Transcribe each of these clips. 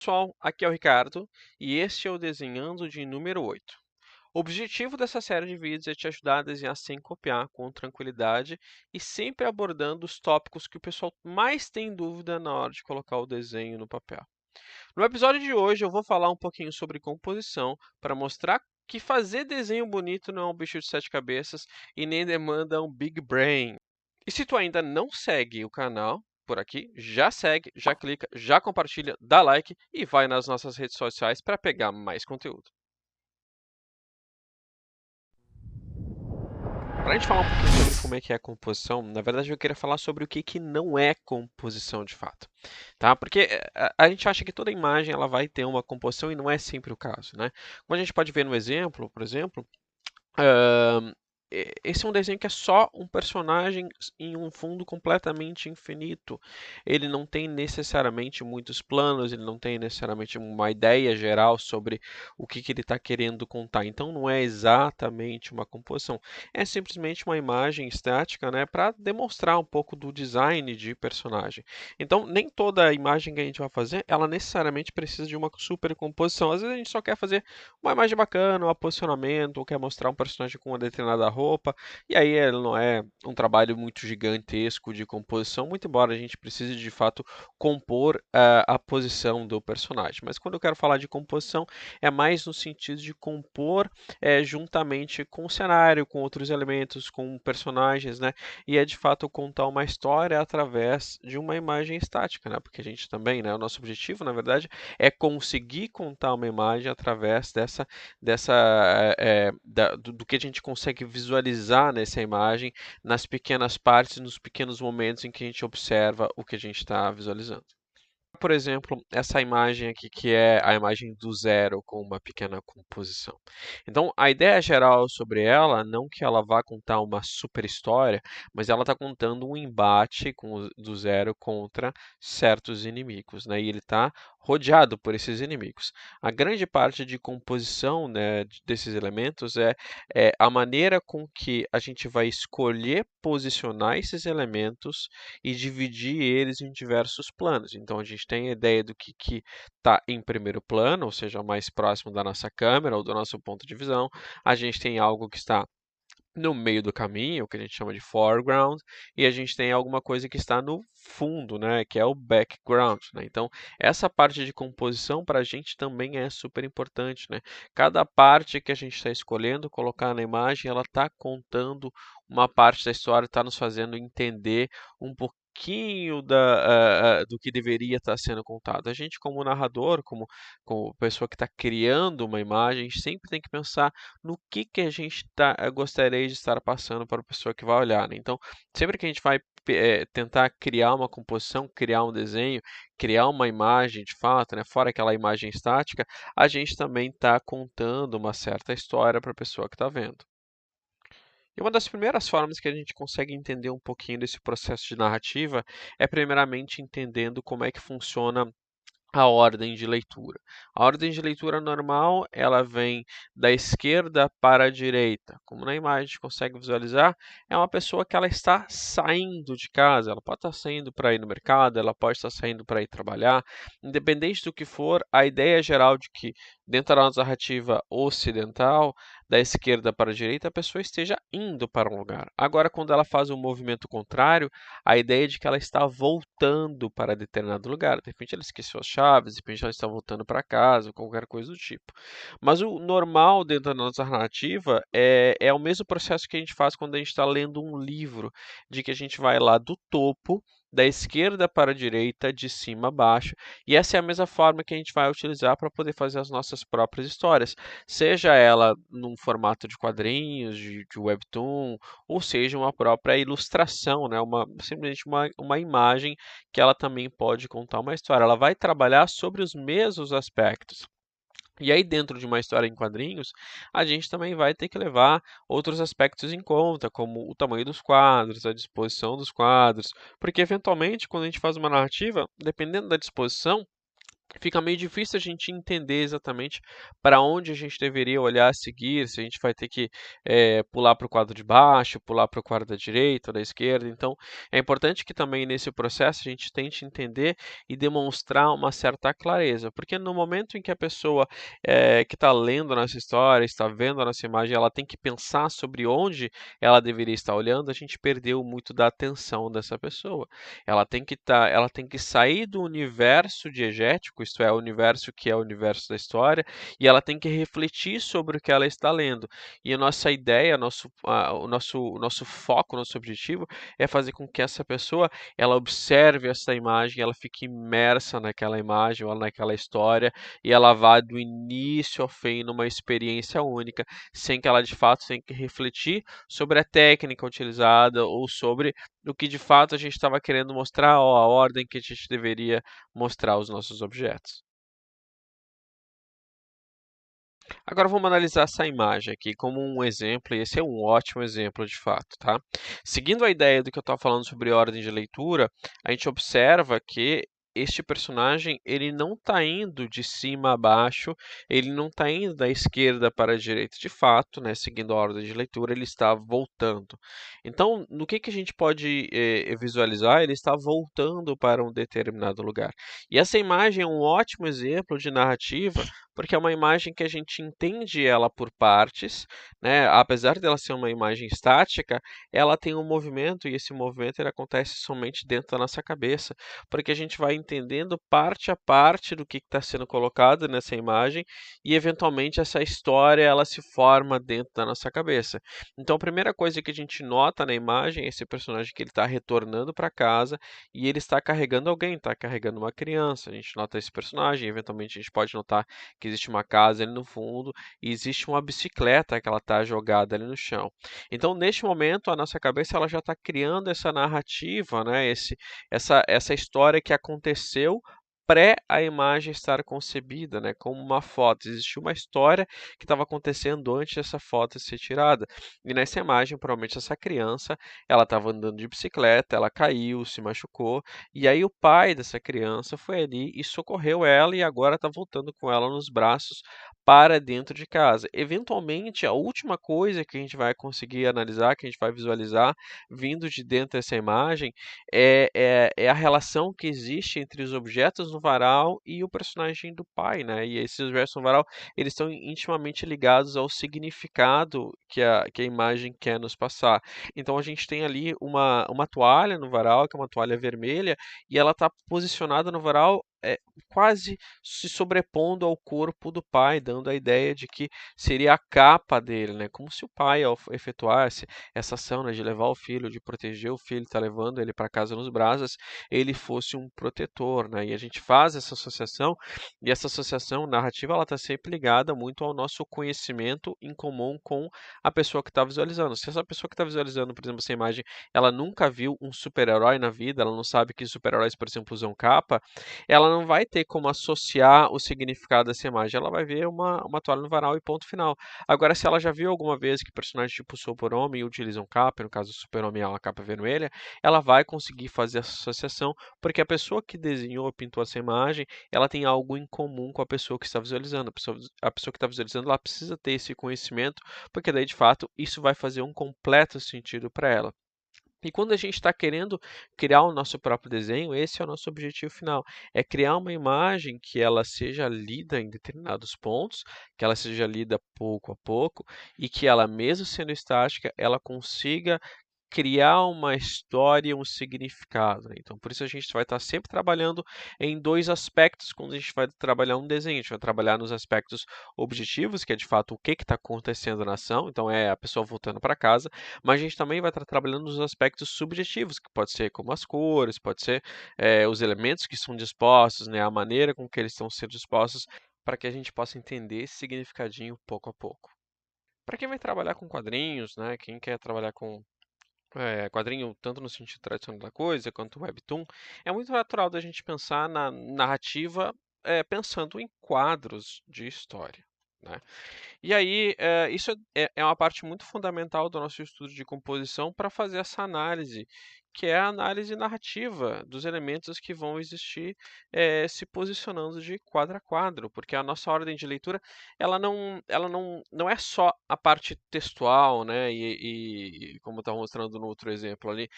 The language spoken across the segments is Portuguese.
Pessoal, aqui é o Ricardo e este é o Desenhando de número 8. O objetivo dessa série de vídeos é te ajudar a desenhar sem copiar, com tranquilidade e sempre abordando os tópicos que o pessoal mais tem dúvida na hora de colocar o desenho no papel. No episódio de hoje eu vou falar um pouquinho sobre composição para mostrar que fazer desenho bonito não é um bicho de sete cabeças e nem demanda um big brain. E se tu ainda não segue o canal por aqui, já segue, já clica, já compartilha, dá like e vai nas nossas redes sociais para pegar mais conteúdo. Para a gente falar um pouquinho sobre como é que é a composição, na verdade eu queria falar sobre o que não é composição de fato, tá? Porque a gente acha que toda imagem ela vai ter uma composição e não é sempre o caso, né? Como a gente pode ver no exemplo, por exemplo, Hã, esse é um desenho que é só um personagem em um fundo completamente infinito. Ele não tem necessariamente muitos planos, ele não tem necessariamente uma ideia geral sobre o que ele está querendo contar. Então não é exatamente uma composição, é simplesmente uma imagem estática, né, para demonstrar um pouco do design de personagem. Então nem toda imagem que a gente vai fazer, ela necessariamente precisa de uma supercomposição. Às vezes a gente só quer fazer uma imagem bacana, um posicionamento, ou quer mostrar um personagem com uma determinada roupa, e aí ele não é um trabalho muito gigantesco de composição, muito embora a gente precise de fato compor a posição do personagem. Mas quando eu quero falar de composição, é mais no sentido de compor juntamente com o cenário, com outros elementos, com personagens, né? E é de fato contar uma história através de uma imagem estática, né? Porque a gente também, né? O nosso objetivo, na verdade, é conseguir contar uma imagem através do que a gente consegue visualizar nessa imagem, nas pequenas partes, nos pequenos momentos em que a gente observa o que a gente está visualizando. Por exemplo, essa imagem aqui que é a imagem do zero com uma pequena composição. Então, a ideia geral sobre ela, não que ela vá contar uma super história, mas ela está contando um embate do zero contra certos inimigos, né? E ele está rodeado por esses inimigos. A grande parte de composição, né, desses elementos é a maneira com que a gente vai escolher posicionar esses elementos e dividir eles em diversos planos. Então, a gente tem a ideia do que está em primeiro plano, ou seja, mais próximo da nossa câmera ou do nosso ponto de visão. A gente tem algo que está no meio do caminho, o que a gente chama de foreground, e a gente tem alguma coisa que está no fundo, né, que é o background, né? Então, essa parte de composição para a gente também é super importante, né? Cada parte que a gente está escolhendo colocar na imagem, ela está contando uma parte da história, está nos fazendo entender um pouquinho do que deveria estar sendo contado. A gente, como narrador, como pessoa que está criando uma imagem, a gente sempre tem que pensar no que a gente gostaria de estar passando para a pessoa que vai olhar, né? Então, sempre que a gente vai tentar criar uma composição, criar um desenho, criar uma imagem de fato, né, fora aquela imagem estática, a gente também está contando uma certa história para a pessoa que está vendo. E uma das primeiras formas que a gente consegue entender um pouquinho desse processo de narrativa é, primeiramente, entendendo como é que funciona a ordem de leitura. A ordem de leitura normal, ela vem da esquerda para a direita. Como na imagem a gente consegue visualizar, é uma pessoa que ela está saindo de casa, ela pode estar saindo para ir no mercado, ela pode estar saindo para ir trabalhar, independente do que for, a ideia geral de que dentro da nossa narrativa ocidental, da esquerda para a direita, a pessoa esteja indo para um lugar. Agora, quando ela faz um movimento contrário, a ideia é de que ela está voltando para determinado lugar. De repente ela esqueceu as chaves, de repente ela está voltando para casa, qualquer coisa do tipo. Mas o normal dentro da nossa narrativa é o mesmo processo que a gente faz quando a gente está lendo um livro, de que a gente vai lá do topo, da esquerda para a direita, de cima a baixo, e essa é a mesma forma que a gente vai utilizar para poder fazer as nossas próprias histórias, seja ela num formato de quadrinhos, de webtoon, ou seja, uma própria ilustração, né? Simplesmente uma imagem que ela também pode contar uma história. Ela vai trabalhar sobre os mesmos aspectos. E aí, dentro de uma história em quadrinhos, a gente também vai ter que levar outros aspectos em conta, como o tamanho dos quadros, a disposição dos quadros, porque eventualmente, quando a gente faz uma narrativa, dependendo da disposição, fica meio difícil a gente entender exatamente para onde a gente deveria olhar a seguir, se a gente vai ter que pular para o quadro de baixo, pular para o quadro da direita ou da esquerda. Então, é importante que também nesse processo a gente tente entender e demonstrar uma certa clareza, porque no momento em que a pessoa que está lendo a nossa história, está vendo a nossa imagem, ela tem que pensar sobre onde ela deveria estar olhando, a gente perdeu muito da atenção dessa pessoa. Ela tem que sair do universo diegético, isto é, o universo que é o universo da história, e ela tem que refletir sobre o que ela está lendo. E a nossa ideia, o nosso foco, o nosso objetivo é fazer com que essa pessoa ela observe essa imagem, ela fique imersa naquela imagem ou naquela história e ela vá do início ao fim numa experiência única, sem que ela de fato tenha que refletir sobre a técnica utilizada ou sobre do que de fato a gente estava querendo mostrar, ou a ordem que a gente deveria mostrar os nossos objetos. Agora vamos analisar essa imagem aqui como um exemplo, e esse é um ótimo exemplo de fato, tá? Seguindo a ideia do que eu estava falando sobre ordem de leitura, a gente observa que este personagem ele não está indo de cima a baixo, ele não está indo da esquerda para a direita, de fato, né? Seguindo a ordem de leitura, ele está voltando. Então, no que a gente pode visualizar? Ele está voltando para um determinado lugar. E essa imagem é um ótimo exemplo de narrativa porque é uma imagem que a gente entende ela por partes, né? Apesar dela ser uma imagem estática, ela tem um movimento e esse movimento ele acontece somente dentro da nossa cabeça, porque a gente vai entendendo parte a parte do que está sendo colocado nessa imagem e eventualmente essa história ela se forma dentro da nossa cabeça. Então a primeira coisa que a gente nota na imagem é esse personagem que ele está retornando para casa e ele está carregando alguém, está carregando uma criança. A gente nota esse personagem, eventualmente a gente pode notar que existe uma casa ali no fundo e existe uma bicicleta que ela está jogada ali no chão. Então, neste momento, a nossa cabeça ela já está criando essa narrativa, né? Essa história que aconteceu pré a imagem estar concebida, né, como uma foto. Existiu uma história que estava acontecendo antes dessa foto ser tirada. E nessa imagem, provavelmente essa criança, ela estava andando de bicicleta, ela caiu, se machucou, e aí o pai dessa criança foi ali e socorreu ela e agora está voltando com ela nos braços para dentro de casa. Eventualmente, a última coisa que a gente vai conseguir analisar, que a gente vai visualizar vindo de dentro dessa imagem, é a relação que existe entre os objetos no varal e o personagem do pai, né? E esses objetos no varal, eles estão intimamente ligados ao significado que a imagem quer nos passar. Então a gente tem ali uma toalha no varal, que é uma toalha vermelha, e ela está posicionada no varal quase se sobrepondo ao corpo do pai, dando a ideia de que seria a capa dele, né? Como se o pai, ao efetuasse essa ação, né, de levar o filho, de proteger o filho, tá levando ele para casa nos braços, ele fosse um protetor, né? E a gente faz essa associação, e essa associação narrativa, ela está sempre ligada muito ao nosso conhecimento em comum com a pessoa que está visualizando. Se essa pessoa que está visualizando, por exemplo, essa imagem, ela nunca viu um super-herói na vida, ela não sabe que super-heróis, por exemplo, usam capa, ela não vai ter como associar o significado dessa imagem. Ela vai ver uma toalha no varal e ponto final. Agora, se ela já viu alguma vez que personagens tipo Super-Homem utilizam capa, no caso o Super-Homem é uma capa vermelha, ela vai conseguir fazer essa associação, porque a pessoa que desenhou ou pintou essa imagem, ela tem algo em comum com a pessoa que está visualizando. A pessoa que está visualizando, ela precisa ter esse conhecimento, porque daí, de fato, isso vai fazer um completo sentido para ela. E quando a gente está querendo criar o nosso próprio desenho, esse é o nosso objetivo final, é criar uma imagem que ela seja lida em determinados pontos, que ela seja lida pouco a pouco e que ela, mesmo sendo estática, ela consiga criar uma história, um significado, né. Então, por isso a gente vai estar sempre trabalhando em 2 aspectos quando a gente vai trabalhar um desenho. A gente vai trabalhar nos aspectos objetivos, que é de fato o que está acontecendo na ação, então é a pessoa voltando para casa, mas a gente também vai estar trabalhando nos aspectos subjetivos, que pode ser como as cores, pode ser, os elementos que são dispostos, né, a maneira com que eles estão sendo dispostos, para que a gente possa entender esse significadinho pouco a pouco. Para quem vai trabalhar com quadrinhos, né, quem quer trabalhar com quadrinho tanto no sentido tradicional da coisa, quanto webtoon, é muito natural da gente pensar na narrativa, pensando em quadros de história, né. E aí, isso é uma parte muito fundamental do nosso estudo de composição para fazer essa análise que é a análise narrativa dos elementos que vão existir, se posicionando de quadro a quadro, porque a nossa ordem de leitura, ela não é só a parte textual, né, e como eu estava mostrando no outro exemplo ali,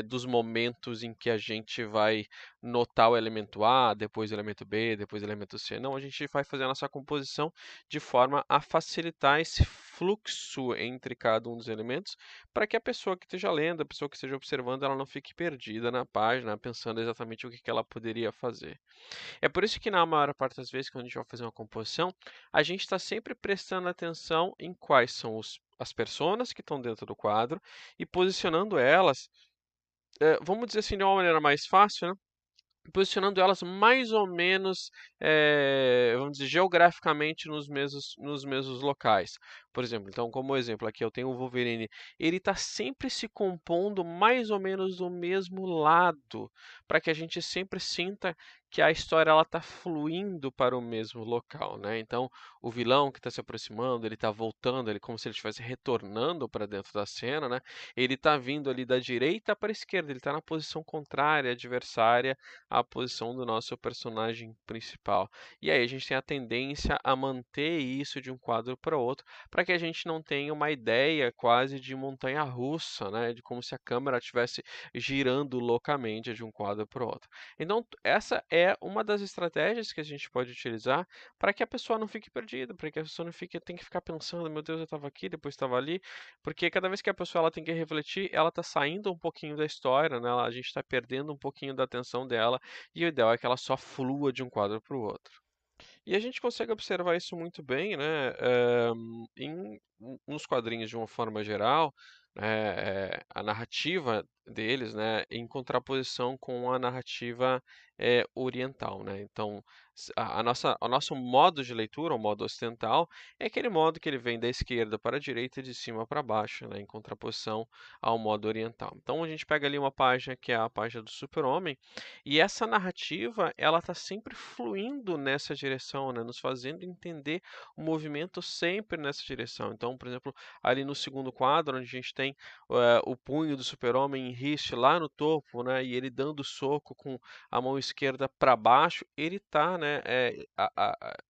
dos momentos em que a gente vai notar o elemento A, depois o elemento B, depois o elemento C. Não, a gente vai fazer a nossa composição de forma a facilitar esse fluxo entre cada um dos elementos, para que a pessoa que esteja lendo, a pessoa que esteja observando, ela não fique perdida na página, pensando exatamente o que ela poderia fazer. É por isso que, na maior parte das vezes, quando a gente vai fazer uma composição, a gente está sempre prestando atenção em quais são as personas que estão dentro do quadro e posicionando elas, vamos dizer assim, de uma maneira mais fácil, né? Posicionando elas mais ou menos, vamos dizer, geograficamente nos mesmos locais. Por exemplo, então, como exemplo aqui eu tenho o Wolverine, ele está sempre se compondo mais ou menos do mesmo lado, para que a gente sempre sinta que a história está fluindo para o mesmo local, né? Então, o vilão que está se aproximando, ele está voltando, ele como se ele estivesse retornando para dentro da cena, né? Ele está vindo ali da direita para a esquerda, ele está na posição contrária, adversária a posição do nosso personagem principal. E aí a gente tem a tendência a manter isso de um quadro para outro, para que a gente não tenha uma ideia quase de montanha-russa, né, de como se a câmera estivesse girando loucamente de um quadro para o outro. Então, essa é uma das estratégias que a gente pode utilizar para que a pessoa não fique perdida, para que a pessoa não fique, tem que ficar pensando, meu Deus, eu estava aqui, depois estava ali, porque cada vez que a pessoa ela tem que refletir, ela está saindo um pouquinho da história, né? A gente está perdendo um pouquinho da atenção dela e o ideal é que ela só flua de um quadro para o outro. E a gente consegue observar isso muito bem, né, nos quadrinhos de uma forma geral, a narrativa deles, né, em contraposição com a narrativa oriental, né? Então, o nosso modo de leitura, o modo ocidental, é aquele modo que ele vem da esquerda para a direita e de cima para baixo, né, em contraposição ao modo oriental. Então, a gente pega ali uma página que é a página do Super-Homem, e essa narrativa, ela está sempre fluindo nessa direção, né? Nos fazendo entender o movimento sempre nessa direção. Então, por exemplo, ali no segundo quadro, onde a gente tem o punho do Super-Homem em riste lá no topo, né? E ele dando soco com a mão esquerda para baixo, ele tá, né?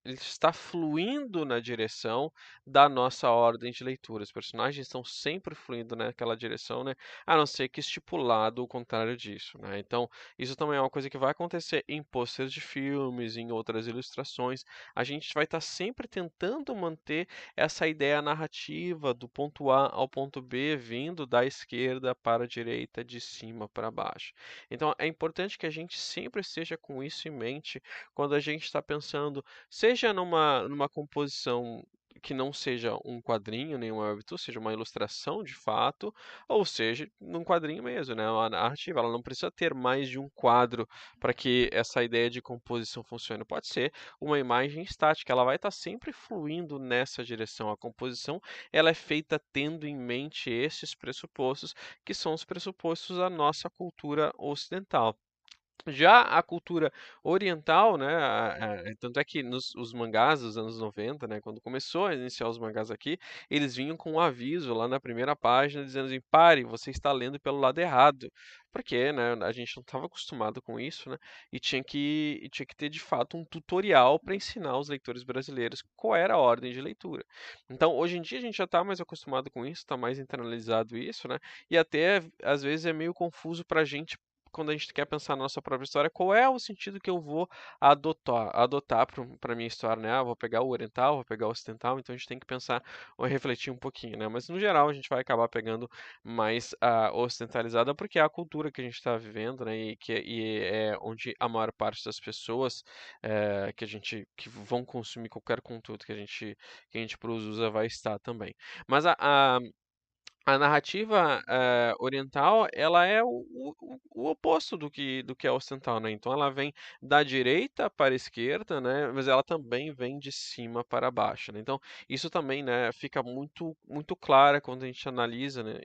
Ele está fluindo na direção da nossa ordem de leitura. Os personagens estão sempre fluindo naquela direção, né? A não ser que estipulado o contrário disso, né? Então, isso também é uma coisa que vai acontecer em pôsteres de filmes, em outras ilustrações. A gente vai estar sempre tentando manter essa ideia narrativa do ponto A ao ponto B, vindo da esquerda para a direita, de cima para baixo. Então, é importante que a gente sempre esteja com isso em mente quando a gente está pensando, seja numa composição que não seja um quadrinho, nem uma webtoon, seja uma ilustração de fato, ou seja, num quadrinho mesmo, né? A narrativa, ela não precisa ter mais de um quadro para que essa ideia de composição funcione. Pode ser uma imagem estática, ela vai estar sempre fluindo nessa direção. A composição, ela é feita tendo em mente esses pressupostos, que são os pressupostos da nossa cultura ocidental. Já a cultura oriental, né, tanto é que os mangás dos anos 90, né, quando começou a iniciar os mangás aqui, eles vinham com um aviso lá na primeira página dizendo assim: "Pare, você está lendo pelo lado errado". Porque, né, a gente não estava acostumado com isso, né, e tinha que ter de fato um tutorial para ensinar os leitores brasileiros qual era a ordem de leitura. Então, hoje em dia a gente já está mais acostumado com isso, está mais internalizado isso, né, e até às vezes é meio confuso para a gente quando a gente quer pensar na nossa própria história, qual é o sentido que eu vou adotar para minha história, né? Ah, vou pegar o oriental, vou pegar o ocidental, então a gente tem que pensar ou refletir um pouquinho, né? Mas no geral a gente vai acabar pegando mais a ocidentalizada porque é a cultura que a gente está vivendo, né? E é onde a maior parte das pessoas que vão consumir qualquer conteúdo que a gente produza vai estar também. Mas a narrativa, oriental, ela é o oposto do que é ocidental, né, então ela vem da direita para a esquerda, né, mas ela também vem de cima para baixo, né, então isso também, né, fica muito muito clara quando a gente analisa, né,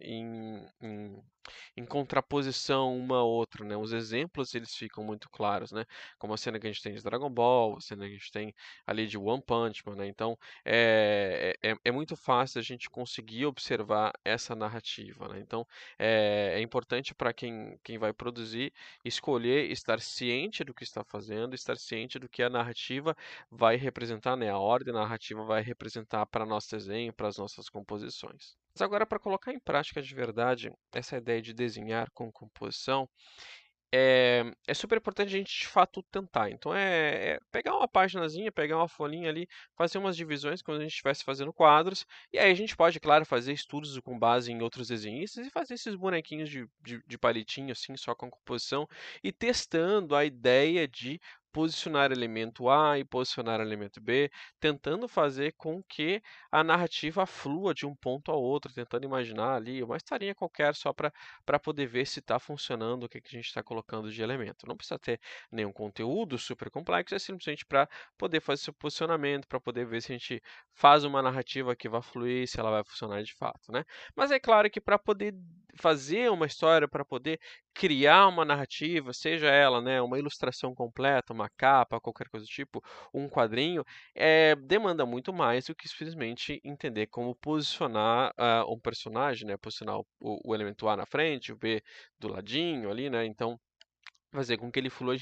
em contraposição uma a outra, né? Os exemplos eles ficam muito claros, né? Como a cena que a gente tem de Dragon Ball, a cena que a gente tem ali de One Punch Man, né? Então é muito fácil a gente conseguir observar essa narrativa, né? Então é importante para quem vai produzir escolher estar ciente do que está fazendo, estar ciente do que a narrativa vai representar, né? A ordem narrativa vai representar para nosso desenho, para as nossas composições. Mas agora, para colocar em prática de verdade essa ideia de desenhar com composição, é super importante a gente de fato tentar. Então é pegar uma paginazinha, pegar uma folhinha ali, fazer umas divisões como a gente estivesse fazendo quadros, e aí a gente pode, claro, fazer estudos com base em outros desenhistas e fazer esses bonequinhos de palitinho, assim, só com composição, e testando a ideia de posicionar elemento A e posicionar elemento B, tentando fazer com que a narrativa flua de um ponto ao outro, tentando imaginar ali uma historinha qualquer só para poder ver se está funcionando o que que a gente está colocando de elemento. Não precisa ter nenhum conteúdo super complexo, é simplesmente para poder fazer esse posicionamento, para poder ver se a gente faz uma narrativa que vai fluir, se ela vai funcionar de fato, né? Mas é claro que para poder fazer uma história, para poder criar uma narrativa, seja ela, né, uma ilustração completa, uma capa, qualquer coisa do tipo, um quadrinho, demanda muito mais do que simplesmente entender como posicionar um personagem, né? Posicionar o elemento A na frente, o B do ladinho ali, né? Então, fazer com que ele flua,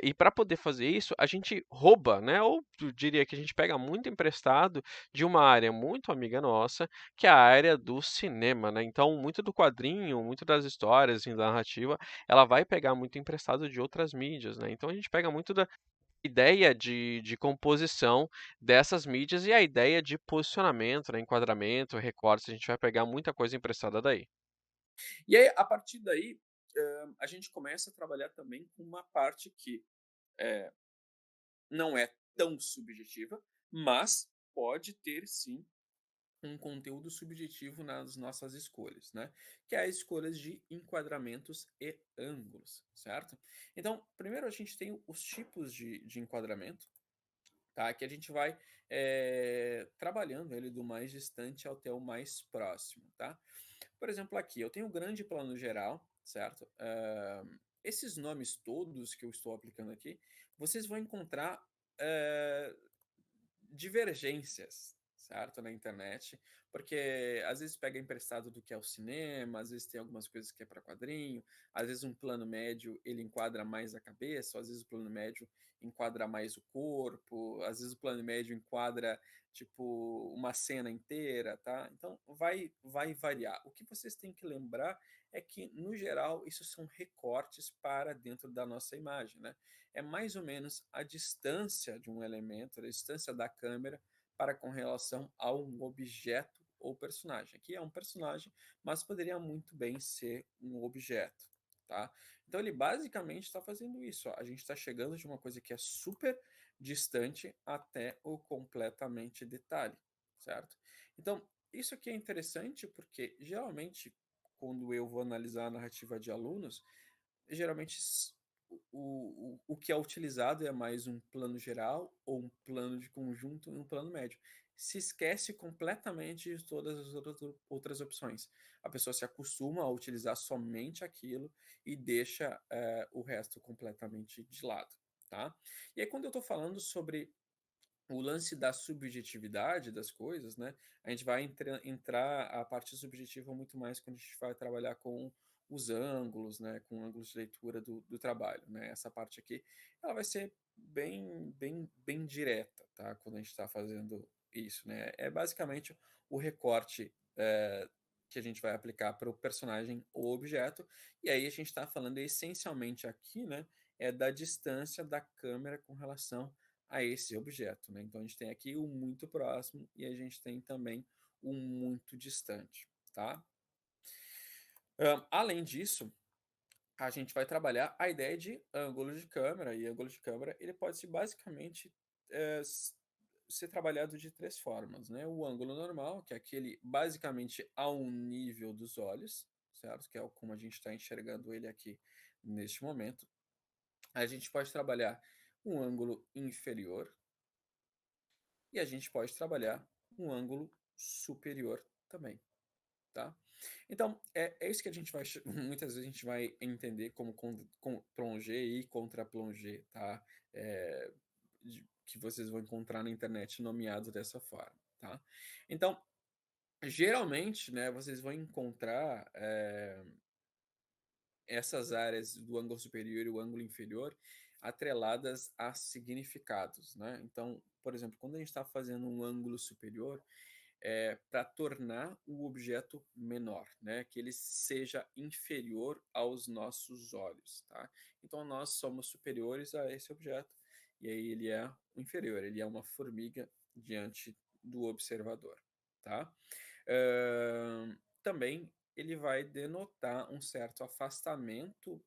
e para poder fazer isso, a gente rouba, né? Ou eu diria que a gente pega muito emprestado de uma área muito amiga nossa, que é a área do cinema, né? Então, muito do quadrinho, muito das histórias, assim, da narrativa, ela vai pegar muito emprestado de outras mídias, né? Então, a gente pega muito da ideia de composição dessas mídias e a ideia de posicionamento, né, enquadramento, recortes, a gente vai pegar muita coisa emprestada daí. E aí, a partir daí, a gente começa a trabalhar também com uma parte que eh, não é tão subjetiva, mas pode ter sim um conteúdo subjetivo nas nossas escolhas, né? Que é as escolhas de enquadramentos e ângulos, certo? Então, primeiro a gente tem os tipos de enquadramento, tá? Que a gente vai trabalhando ele do mais distante até o mais próximo, tá? Por exemplo, aqui eu tenho o grande plano geral, certo? Esses nomes todos que eu estou aplicando aqui, vocês vão encontrar eh, divergências, certo? Na internet, porque às vezes pega emprestado do que é o cinema, às vezes tem algumas coisas que é para quadrinho, às vezes um plano médio ele enquadra mais a cabeça, às vezes o plano médio enquadra mais o corpo, às vezes o plano médio enquadra tipo uma cena inteira, tá? Então vai variar. O que vocês têm que lembrar é que no geral isso são recortes para dentro da nossa imagem, né? É mais ou menos a distância de um elemento, a distância da câmera para com relação a um objeto ou personagem. Aqui é um personagem, mas poderia muito bem ser um objeto, tá? Então ele basicamente está fazendo isso. Ó. A gente está chegando de uma coisa que é super distante até o completamente detalhe, certo? Então isso aqui é interessante porque geralmente quando eu vou analisar a narrativa de alunos, geralmente o que é utilizado é mais um plano geral ou um plano de conjunto e um plano médio. Se esquece completamente de todas as outras opções. A pessoa se acostuma a utilizar somente aquilo e deixa o resto completamente de lado. Tá? E aí, quando eu estou falando sobre o lance da subjetividade das coisas, né? A gente vai entrar a parte subjetiva muito mais quando a gente vai trabalhar com os ângulos, né? Com ângulos de leitura do trabalho, né? Essa parte aqui, ela vai ser bem direta, tá? Quando a gente está fazendo isso, né? É basicamente o recorte que a gente vai aplicar para o personagem ou objeto, e aí a gente está falando essencialmente aqui, né? É da distância da câmera com relação a esse objeto, né? Então a gente tem aqui o muito próximo e a gente tem também o muito distante, tá? Além disso, a gente vai trabalhar a ideia de ângulo de câmera e ângulo de câmera ele pode ser basicamente ser trabalhado de três formas, né? O ângulo normal, que é aquele basicamente ao nível dos olhos, certo? Que é como a gente está enxergando ele aqui neste momento. A gente pode trabalhar um ângulo inferior, e a gente pode trabalhar um ângulo superior também, tá? Então, é isso que a gente vai, muitas vezes a gente vai entender como plongé e contra-plongé, tá? É, que vocês vão encontrar na internet nomeados dessa forma, tá? Então, geralmente, né, vocês vão encontrar essas áreas do ângulo superior e o ângulo inferior atreladas a significados, né? Então, por exemplo, quando a gente está fazendo um ângulo superior, para tornar o objeto menor, né? Que ele seja inferior aos nossos olhos, tá? Então nós somos superiores a esse objeto e aí ele é o inferior, ele é uma formiga diante do observador, tá? Também ele vai denotar um certo afastamento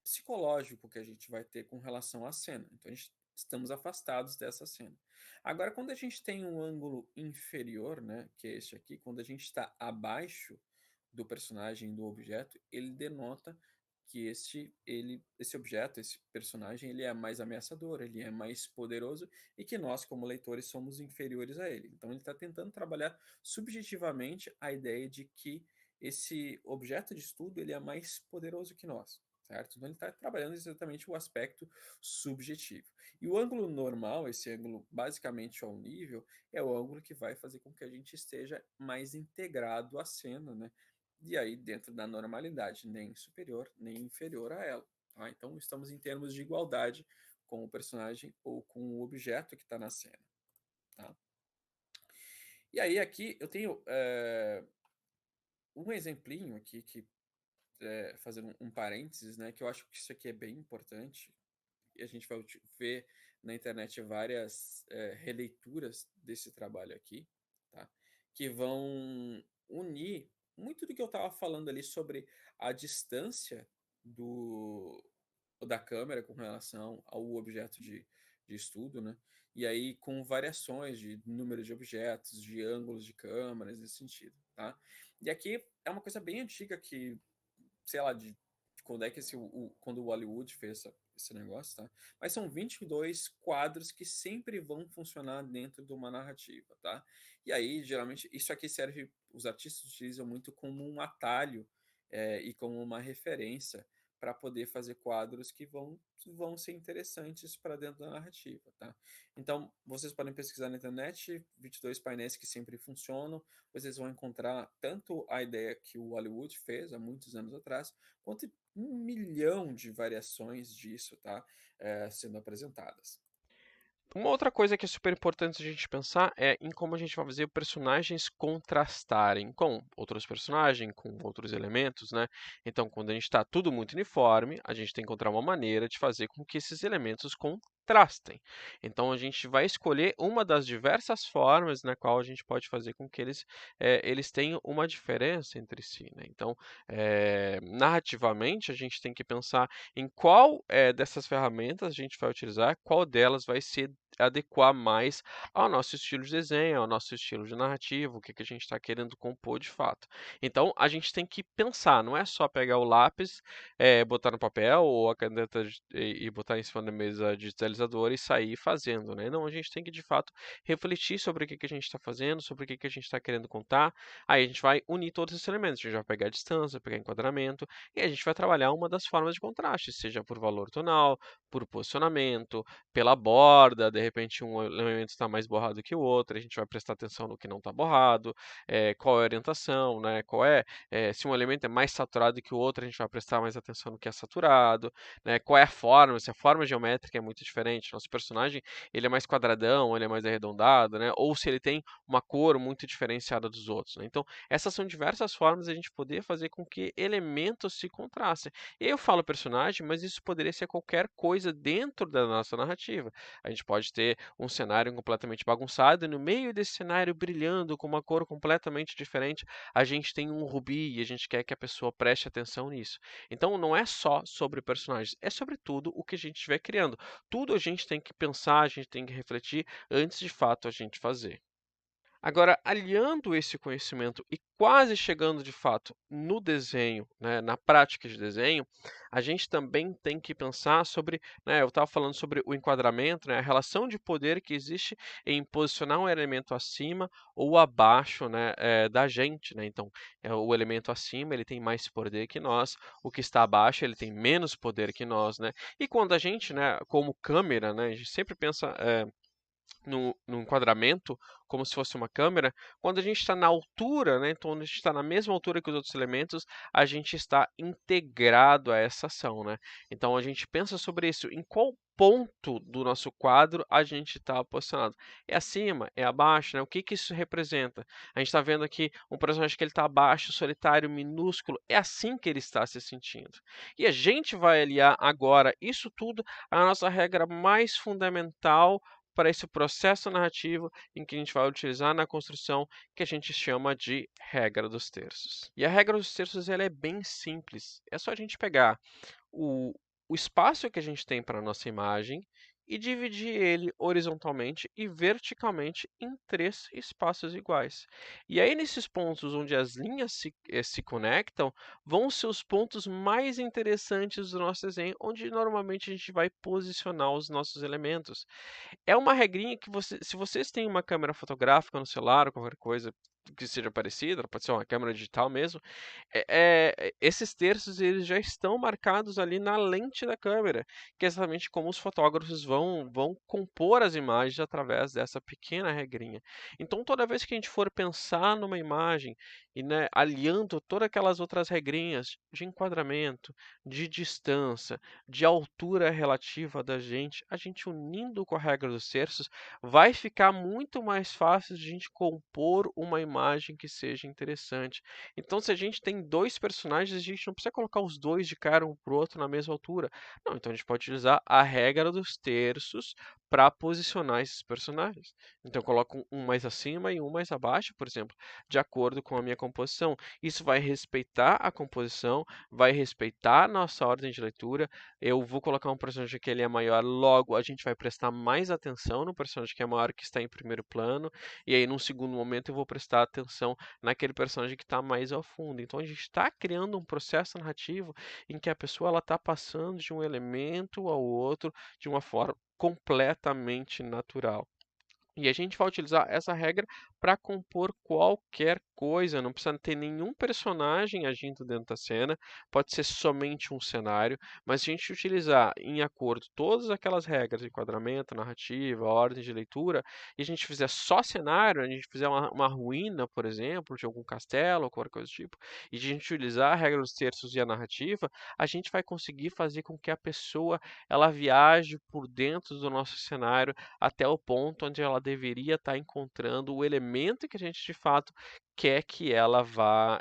psicológico que a gente vai ter com relação à cena. Então, estamos afastados dessa cena. Agora, quando a gente tem um ângulo inferior, né, que é este aqui, quando a gente está abaixo do personagem, do objeto, ele denota que esse objeto, esse personagem, ele é mais ameaçador, ele é mais poderoso e que nós, como leitores, somos inferiores a ele. Então, ele está tentando trabalhar subjetivamente a ideia de que esse objeto de estudo ele é mais poderoso que nós, certo? Então, ele está trabalhando exatamente o aspecto subjetivo. E o ângulo normal, esse ângulo basicamente ao nível, é o ângulo que vai fazer com que a gente esteja mais integrado à cena, né? E aí, dentro da normalidade, nem superior nem inferior a ela. Tá? Então, estamos em termos de igualdade com o personagem ou com o objeto que está na cena. Tá? E aí, aqui eu tenho um exemplinho aqui que fazendo um parênteses, né, que eu acho que isso aqui é bem importante. E a gente vai ver na internet várias releituras desse trabalho aqui, tá? Que vão unir muito do que eu estava falando ali sobre a distância da câmera com relação ao objeto de estudo, né? E aí com variações de número de objetos, de ângulos de câmeras, nesse sentido, tá? E aqui é uma coisa bem antiga que sei lá, de quando é que quando o Hollywood fez esse negócio, tá? Mas são 22 quadros que sempre vão funcionar dentro de uma narrativa, tá? E aí, geralmente, isso aqui serve, os artistas utilizam muito como um atalho e como uma referência para poder fazer quadros que vão ser interessantes para dentro da narrativa, tá? Então, vocês podem pesquisar na internet 22 painéis que sempre funcionam, vocês vão encontrar tanto a ideia que o Hollywood fez há muitos anos atrás, quanto 1 milhão de variações disso, tá? Sendo apresentadas. Uma outra coisa que é super importante a gente pensar é em como a gente vai fazer personagens contrastarem com outros personagens, com outros elementos, né? Então, quando a gente está tudo muito uniforme, a gente tem que encontrar uma maneira de fazer com que esses elementos contrastem. Então, a gente vai escolher uma das diversas formas na qual a gente pode fazer com que eles tenham uma diferença entre si, né? Então, narrativamente, a gente tem que pensar em qual dessas ferramentas a gente vai utilizar, qual delas vai se adequar mais ao nosso estilo de desenho, ao nosso estilo de narrativa, o que a gente está querendo compor de fato. Então, a gente tem que pensar, não é só pegar o lápis, botar no papel ou a caneta e botar em cima da mesa digitalizadora e sair fazendo, né? Não, a gente tem que de fato refletir sobre o que a gente está fazendo, sobre o que a gente está querendo contar. Aí a gente vai unir todos esses elementos, a gente vai pegar a distância, pegar enquadramento, e a gente vai trabalhar uma das formas de contraste, seja por valor tonal, por posicionamento, pela borda, de repente um elemento está mais borrado que o outro, a gente vai prestar atenção no que não está borrado, qual é a orientação, né? Se um elemento é mais saturado que o outro, a gente vai prestar mais atenção no que é saturado, né? Qual é a forma, se a forma geométrica é muito diferente, nosso personagem ele é mais quadradão, ele é mais arredondado, né? Ou se ele tem uma cor muito diferenciada dos outros, né? Então, essas são diversas formas de a gente poder fazer com que elementos se contrastem. Eu falo personagem, mas isso poderia ser qualquer coisa dentro da nossa narrativa. A gente pode ter um cenário completamente bagunçado e no meio desse cenário brilhando com uma cor completamente diferente, a gente tem um rubi e a gente quer que a pessoa preste atenção nisso. Então não é só sobre personagens, é sobre tudo o que a gente estiver criando. Tudo a gente tem que pensar, a gente tem que refletir antes de fato a gente fazer. Agora, aliando esse conhecimento e quase chegando de fato no desenho, né, na prática de desenho, a gente também tem que pensar sobre, né, eu estava falando sobre o enquadramento, né, a relação de poder que existe em posicionar um elemento acima ou abaixo, né, da gente, né? Então, o elemento acima ele tem mais poder que nós, o que está abaixo ele tem menos poder que nós, né? E quando a gente, né, como câmera, né, a gente sempre pensa no enquadramento, como se fosse uma câmera, quando a gente está na altura, né, então a gente está na mesma altura que os outros elementos, a gente está integrado a essa ação, né? Então a gente pensa sobre isso, em qual ponto do nosso quadro a gente está posicionado. É acima? É abaixo? Né? O que que isso representa? A gente está vendo aqui um personagem que ele está abaixo, solitário, minúsculo. É assim que ele está se sentindo. E a gente vai aliar agora isso tudo à nossa regra mais fundamental para esse processo narrativo em que a gente vai utilizar na construção, que a gente chama de regra dos terços. E a regra dos terços ela é bem simples. É só a gente pegar o, o espaço que a gente tem para a nossa imagem e dividir ele horizontalmente e verticalmente em 3 espaços iguais. E aí, nesses pontos onde as linhas se conectam, vão ser os pontos mais interessantes do nosso desenho, onde normalmente a gente vai posicionar os nossos elementos. É uma regrinha que se vocês têm uma câmera fotográfica no celular ou qualquer coisa que seja parecida, pode ser uma câmera digital mesmo, esses terços eles já estão marcados ali na lente da câmera, que é exatamente como os fotógrafos vão compor as imagens através dessa pequena regrinha. Então, toda vez que a gente for pensar numa imagem e, né, aliando todas aquelas outras regrinhas de enquadramento, de distância, de altura relativa da gente, a gente unindo com a regra dos terços, vai ficar muito mais fácil de a gente compor uma imagem que seja interessante. Então, se a gente tem 2 personagens, a gente não precisa colocar os 2 de cara um para o outro na mesma altura. Não, então a gente pode utilizar a regra dos terços para posicionar esses personagens. Então, eu coloco um mais acima e um mais abaixo, por exemplo, de acordo com a minha composição. Isso vai respeitar a composição, vai respeitar a nossa ordem de leitura. Eu vou colocar um personagem que ele é maior, logo a gente vai prestar mais atenção no personagem que é maior, que está em primeiro plano, e aí num segundo momento eu vou prestar atenção naquele personagem que está mais ao fundo. Então a gente está criando um processo narrativo em que a pessoa ela está passando de um elemento ao outro de uma forma completamente natural. E a gente vai utilizar essa regra para compor qualquer coisa, não precisa ter nenhum personagem agindo dentro da cena, pode ser somente um cenário, mas se a gente utilizar em acordo todas aquelas regras de enquadramento, narrativa, ordem de leitura, e a gente fizer só cenário, a gente fizer uma ruína, por exemplo, de algum castelo ou qualquer coisa do tipo, e a gente utilizar a regra dos terços e a narrativa, a gente vai conseguir fazer com que a pessoa ela viaje por dentro do nosso cenário até o ponto onde ela deveria estar encontrando o elemento que a gente de fato quer que ela vá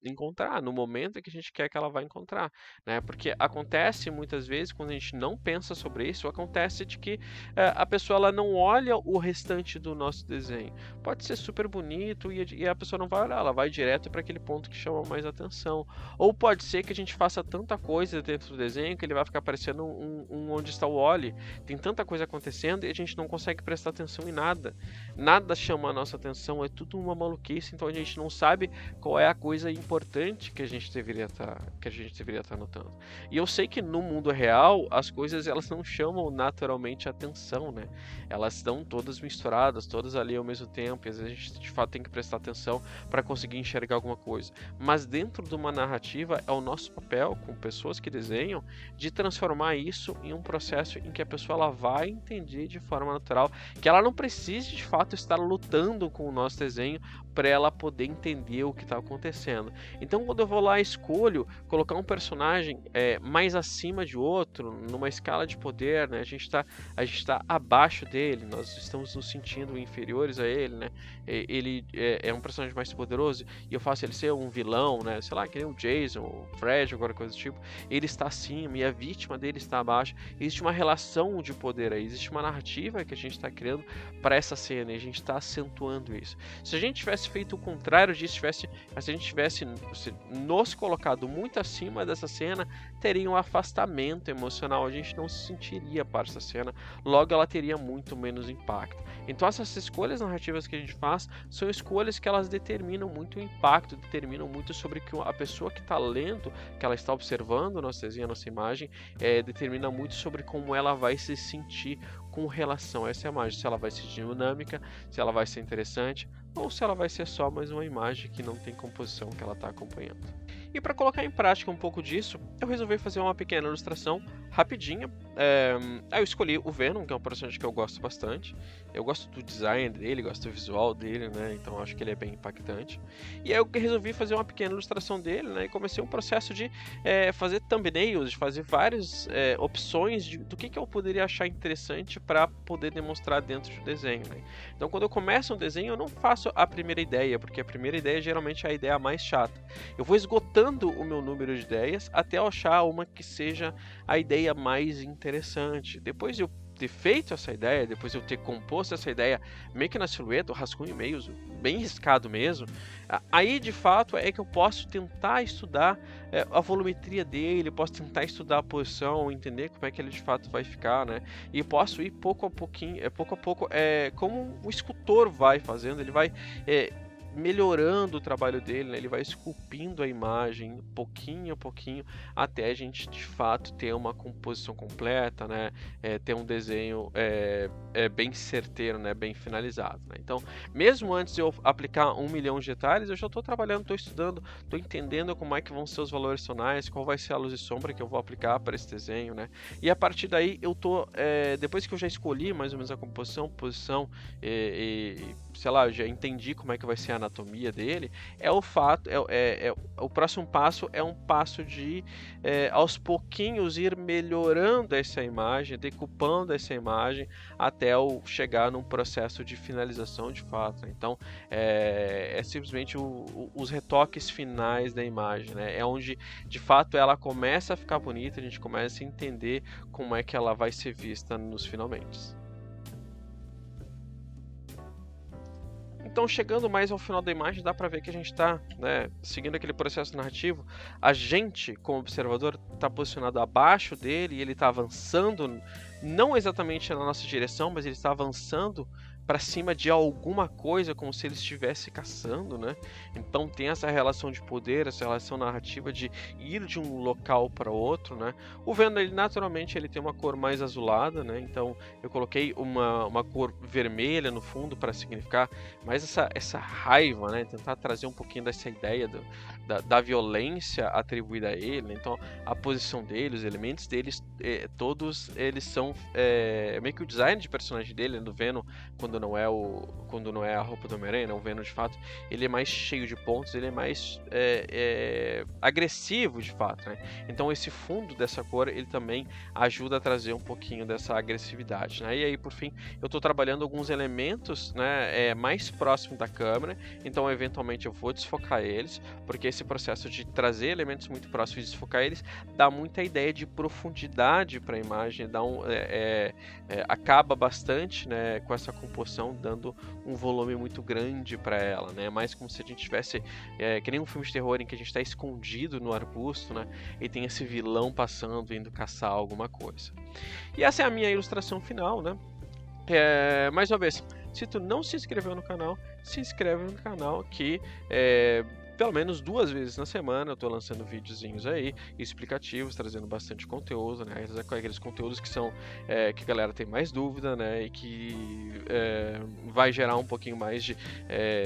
encontrar, no momento que a gente quer que ela vá encontrar, né? Porque acontece muitas vezes quando a gente não pensa sobre isso, acontece de que a pessoa ela não olha o restante do nosso desenho. Pode ser super bonito e a pessoa não vai olhar, ela vai direto para aquele ponto que chama mais atenção. Ou pode ser que a gente faça tanta coisa dentro do desenho que ele vai ficar parecendo um onde está o Wall-E. Tem tanta coisa acontecendo e a gente não consegue prestar atenção em nada. Nada chama a nossa atenção, é tudo uma maluquice, então a gente não sabe qual é a coisa importante que a gente deveria estar notando. E eu sei que no mundo real as coisas elas não chamam naturalmente a atenção, né? Elas estão todas misturadas, todas ali ao mesmo tempo, e às vezes a gente de fato tem que prestar atenção para conseguir enxergar alguma coisa. Mas dentro de uma narrativa é o nosso papel, com pessoas que desenham, de transformar isso em um processo em que a pessoa ela vai entender de forma natural, que ela não precise de fato estar lutando com o nosso desenho para ela poder entender o que está acontecendo. Então, quando eu vou lá e escolho colocar um personagem mais acima de outro, numa escala de poder, né? A gente tá abaixo dele, nós estamos nos sentindo inferiores a ele, né? Ele é um personagem mais poderoso e eu faço ele ser um vilão, né? Sei lá, que nem o Jason, o Fred, alguma coisa do tipo. Ele está acima e a vítima dele está abaixo. Existe uma relação de poder aí, existe uma narrativa que a gente está criando para essa cena e a gente está acentuando isso. Se a gente tivesse feito o contrário disso, se a gente tivesse nos colocado muito acima dessa cena, teria um afastamento emocional, a gente não se sentiria parte dessa cena, logo ela teria muito menos impacto. Então essas escolhas narrativas que a gente faz são escolhas que elas determinam muito o impacto, determinam muito sobre que a pessoa que está lendo, que ela está observando o nosso desenho, a nossa imagem, determina muito sobre como ela vai se sentir com relação a essa imagem, se ela vai ser dinâmica, se ela vai ser interessante, ou se ela vai ser só mais uma imagem que não tem composição que ela está acompanhando. E para colocar em prática um pouco disso, eu resolvi fazer uma pequena ilustração rapidinha. Aí eu escolhi o Venom, que é um personagem que eu gosto bastante. Eu gosto do design dele, gosto do visual dele, né? Então acho que ele é bem impactante. E aí eu resolvi fazer uma pequena ilustração dele, né? E comecei um processo de fazer thumbnails, de fazer várias opções do que eu poderia achar interessante para poder demonstrar dentro do desenho, né? Então quando eu começo um desenho, eu não faço a primeira ideia, porque a primeira ideia geralmente é a ideia mais chata. Eu vou esgotando o meu número de ideias até eu achar uma que seja a ideia mais interessante. Depois de eu ter feito essa ideia, depois de eu ter composto essa ideia meio que na silhueta, o rascunho meio bem riscado mesmo, aí de fato é que eu posso tentar estudar a volumetria dele, posso tentar estudar a posição, entender como é que ele de fato vai ficar, né? E posso ir pouco a pouco, como o escultor vai fazendo, ele vai melhorando o trabalho dele, né? Ele vai esculpindo a imagem pouquinho a pouquinho até a gente de fato ter uma composição completa, né? Ter um desenho bem certeiro, né? Bem finalizado, né? Então, mesmo antes de eu aplicar 1 milhão de detalhes, eu já estou trabalhando, estou estudando, estou entendendo como é que vão ser os valores tonais, qual vai ser a luz e sombra que eu vou aplicar para esse desenho, né? E a partir daí eu tô, depois que eu já escolhi mais ou menos a composição, posição sei lá, eu já entendi como é que vai ser a anatomia dele, o próximo passo é um passo de aos pouquinhos ir melhorando essa imagem, decupando essa imagem até chegar num processo de finalização de fato, né? Então é simplesmente os retoques finais da imagem, né? É onde de fato ela começa a ficar bonita, a gente começa a entender como é que ela vai ser vista nos finalmente. Então, chegando mais ao final da imagem, dá para ver que a gente está, né, seguindo aquele processo narrativo. A gente, como observador, está posicionado abaixo dele e ele está avançando, não exatamente na nossa direção, mas ele está avançando para cima de alguma coisa, como se ele estivesse caçando, né? Então tem essa relação de poder, essa relação narrativa de ir de um local para outro, né? O Venom, ele naturalmente ele tem uma cor mais azulada, né? Então eu coloquei uma cor vermelha no fundo para significar mais essa raiva, né? Tentar trazer um pouquinho dessa ideia da violência atribuída a ele, né? Então a posição dele, os elementos deles, todos eles são meio que o design de personagem dele, do Venom, quando não é a roupa do Homem-Aranha, né? O Venom de fato ele é mais cheio de pontos, ele é mais agressivo de fato, né? Então esse fundo dessa cor ele também ajuda a trazer um pouquinho dessa agressividade, né? E aí por fim eu estou trabalhando alguns elementos, né, mais próximo da câmera, então eventualmente eu vou desfocar eles, porque esse processo de trazer elementos muito próximos e desfocar eles dá muita ideia de profundidade para a imagem, acaba bastante, né, com essa composição, dando um volume muito grande para ela, né? Mais como se a gente tivesse que nem um filme de terror em que a gente está escondido no arbusto, né? E tem esse vilão passando, indo caçar alguma coisa. E essa é a minha ilustração final, né? Mais uma vez, se tu não se inscreveu no canal, se inscreve no canal que pelo menos 2 vezes na semana eu tô lançando videozinhos aí, explicativos, trazendo bastante conteúdo, né? Aqueles conteúdos que são que a galera tem mais dúvida, né? E que vai gerar um pouquinho mais de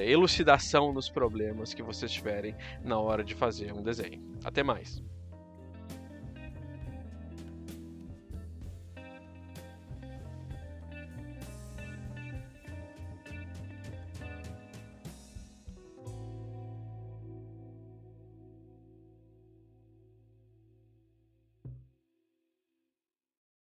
elucidação nos problemas que vocês tiverem na hora de fazer um desenho. Até mais!